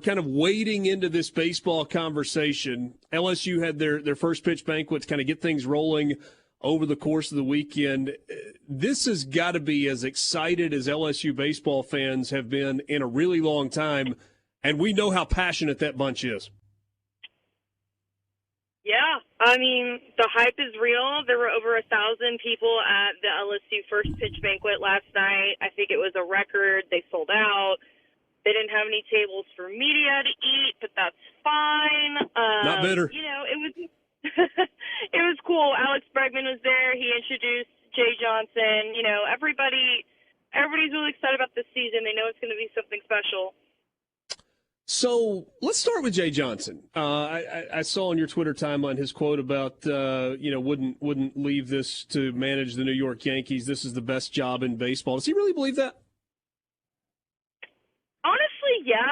kind of wading into this baseball conversation. LSU had their first pitch banquet to kind of get things rolling over the course of the weekend. This has got to be as excited as LSU baseball fans have been in a really long time, and we know how passionate that bunch is. Yeah, I mean, the hype is real. There were over 1,000 people at the LSU first pitch banquet last night. I think it was a record. They sold out. They didn't have any tables for media to eat, but that's fine. Not bitter. It was it was cool. Alex Bregman was there. He introduced Jay Johnson. Everybody's really excited about this season. They know it's going to be something special. So let's start with Jay Johnson. I saw on your Twitter timeline his quote about wouldn't leave this to manage the New York Yankees. This is the best job in baseball. Does he really believe that? Honestly, yeah.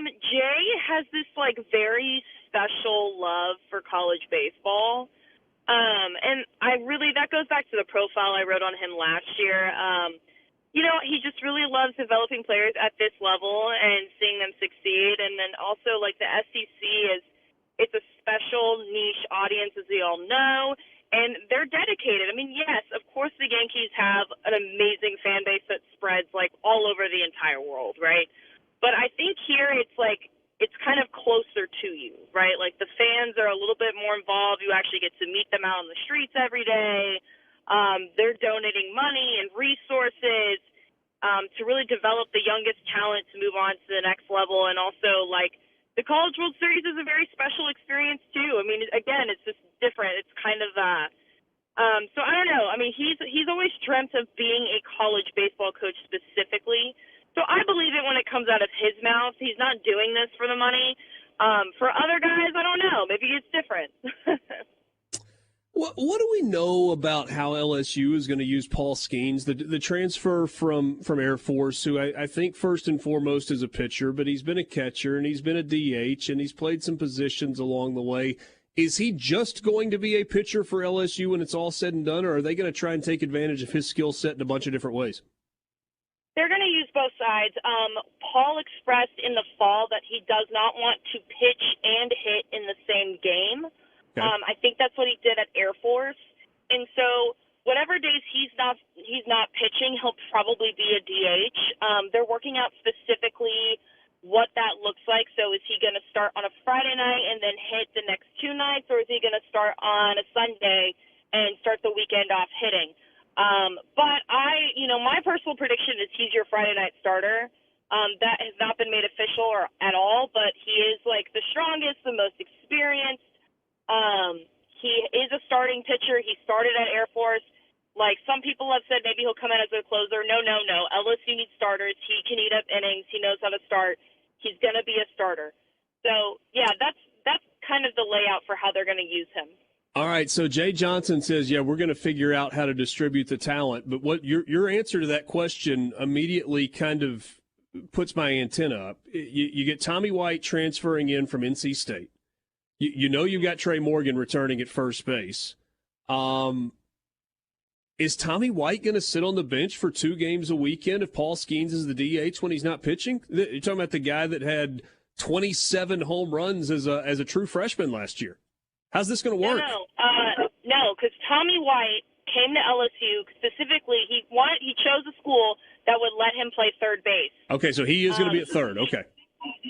Jay has this very special love for college baseball, and that goes back to the profile I wrote on him last year. He just really loves developing players at this level and seeing them succeed. And then also, the SEC it's a special niche audience, as we all know, and they're dedicated. I mean, yes, of course the Yankees have an amazing fan base that spreads, all over the entire world, right? But I think here it's kind of closer to you, right? The fans are a little bit more involved. You actually get to meet them out on the streets every day. They're donating money and resources to really develop the youngest talent to move on to the next level. And also, the College World Series is a very special experience, too. I mean, again, it's just different. It's kind of so I don't know. I mean, he's always dreamt of being a college baseball coach specifically. So I believe it when it comes out of his mouth. He's not doing this for the money. For other guys, I don't know. Maybe it's different. What do we know about how LSU is going to use Paul Skeens, the transfer from Air Force, who I think first and foremost is a pitcher, but he's been a catcher and he's been a DH and he's played some positions along the way. Is he just going to be a pitcher for LSU when it's all said and done, or are they going to try and take advantage of his skill set in a bunch of different ways? They're going to use both sides. Paul expressed in the fall that he does not want to pitch and hit in the same game. Okay. I think that's what he did at Air Force. And so whatever days he's not pitching, he'll probably be a DH. They're working out specifically what that looks like. So is he going to start on a Friday night and then hit the next two nights, or is he going to start on a Sunday and start the weekend off hitting? But my personal prediction is he's your Friday night starter. That has not been made official at all, but he is the strongest, the most experienced. He is a starting pitcher. He started at Air Force. Some people have said maybe he'll come in as a closer. No. LSU needs starters. He can eat up innings. He knows how to start. He's going to be a starter. So, yeah, that's kind of the layout for how they're going to use him. All right, so Jay Johnson says, yeah, we're going to figure out how to distribute the talent. But what your answer to that question immediately kind of puts my antenna up. You get Tommy White transferring in from NC State. You've got Trey Morgan returning at first base. Is Tommy White going to sit on the bench for 2 games a weekend if Paul Skeens is the DH when he's not pitching? You're talking about the guy that had 27 home runs as a true freshman last year. How's this going to work? No, because Tommy White came to LSU specifically. He chose a school that would let him play third base. Okay, so he is going to be at third. Okay.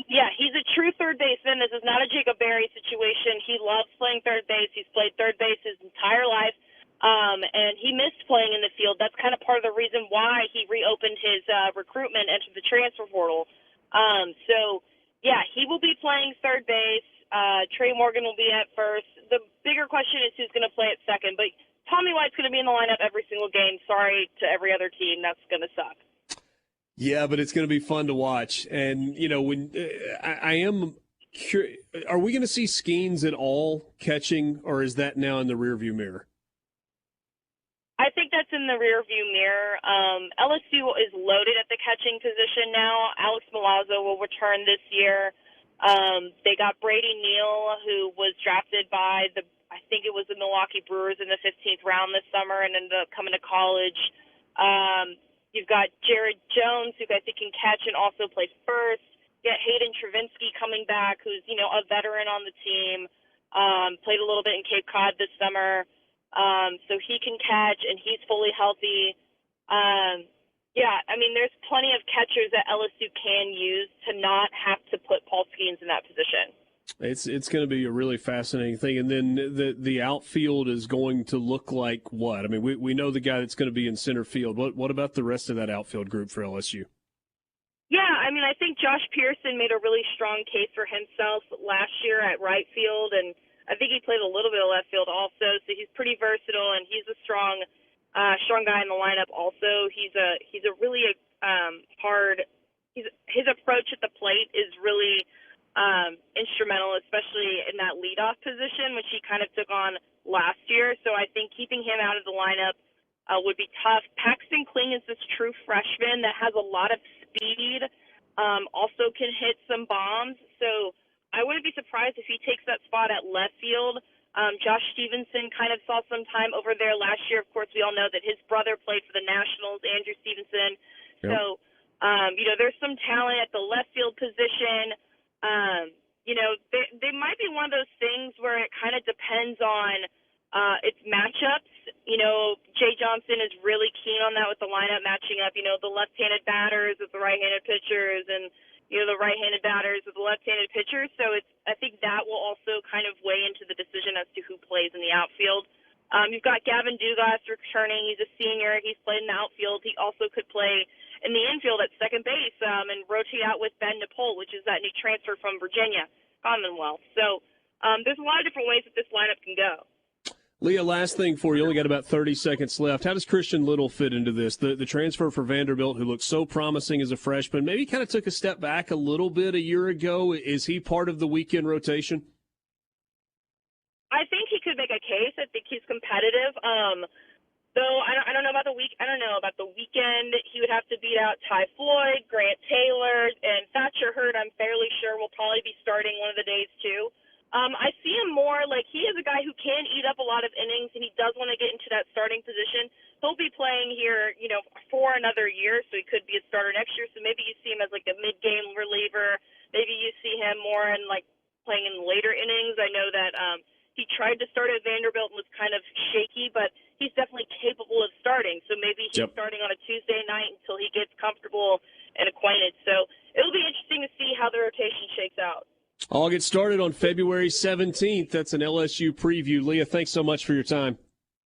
Yeah, he's a true third baseman. This is not a Jacob Berry situation. He loves playing third base. He's played third base his entire life, and he missed playing in the field. That's kind of part of the reason why he reopened his recruitment into the transfer portal. So, yeah, he will be playing third base. Trey Morgan will be at first. The bigger question is who's going to play at second. But Tommy White's going to be in the lineup every single game. Sorry to every other team. That's going to suck. Yeah, but it's going to be fun to watch. And, when I am curious, are we going to see Skeens at all catching, or is that now in the rearview mirror? I think that's in the rearview mirror. LSU is loaded at the catching position now. Alex Milazzo will return this year. They got Brady Neal, who was drafted by I think it was the Milwaukee Brewers in the 15th round this summer and ended up coming to college. You've got Jared Jones, who I think can catch and also play first. get Hayden Travinsky coming back, who's, a veteran on the team, played a little bit in Cape Cod this summer, so he can catch, and he's fully healthy. There's plenty of catchers that LSU can use to not have to put Paul Skeens in that position. It's going to be a really fascinating thing. And then the outfield is going to look like what? I mean, we know the guy that's going to be in center field. What about the rest of that outfield group for LSU? Yeah, I think Josh Pearson made a really strong case for himself last year at right field, and I think he played a little bit of left field also, so he's pretty versatile, and he's a strong guy in the lineup also. He's a really hard – his approach at the plate is really instrumental, especially in that leadoff position, which he kind of took on last year, so I think keeping him out of the lineup would be tough. Paxton Kling is this true freshman that has a lot of speed, also can hit some bombs. So I wouldn't be surprised if he takes that spot at left field. Josh Stevenson kind of saw some time over there last year. Of course, we all know that his brother played for the Nationals, Andrew Stevenson. Yep. So, there's some talent at the left field position. They might be one of those things where it kind of depends on its matchups. Jay Johnson is really keen on that with the lineup matching up, the left-handed batters with the right-handed pitchers and, the right-handed batters with the left-handed pitchers. So I think that will also kind of weigh into the decision as to who plays in the outfield. You've got Gavin Dugas returning. He's a senior. He's played in the outfield. He also could play in the infield at second base and rotate out with Ben Napole, which is that new transfer from Virginia Commonwealth. So there's a lot of different ways that this lineup can go. Leah, last thing for you. Only got about 30 seconds left. How does Christian Little fit into this? The transfer for Vanderbilt, who looked so promising as a freshman, maybe kind of took a step back a little bit a year ago. Is he part of the weekend rotation? I think he could make a case. I think he's competitive. Though I don't know about the week. I don't know about the weekend. He would have to beat out Ty Floyd, Grant Taylor, and Thatcher Hurd. I'm fairly sure will probably be starting one of the days too. I see him more like he is a guy who can eat up a lot of innings, and he does want to get into that starting position. He'll be playing here, for another year, so he could be a starter next year. So maybe you see him as like a mid-game reliever. Maybe you see him more in like playing in later innings. I know that he tried to start at Vanderbilt and was kind of shaky, but he's definitely capable of starting. So maybe he's starting on a Tuesday night until he gets comfortable and acquainted. So it'll be interesting to see how the rotation shakes out. I'll get started on February 17th. That's an LSU preview. Leah, thanks so much for your time.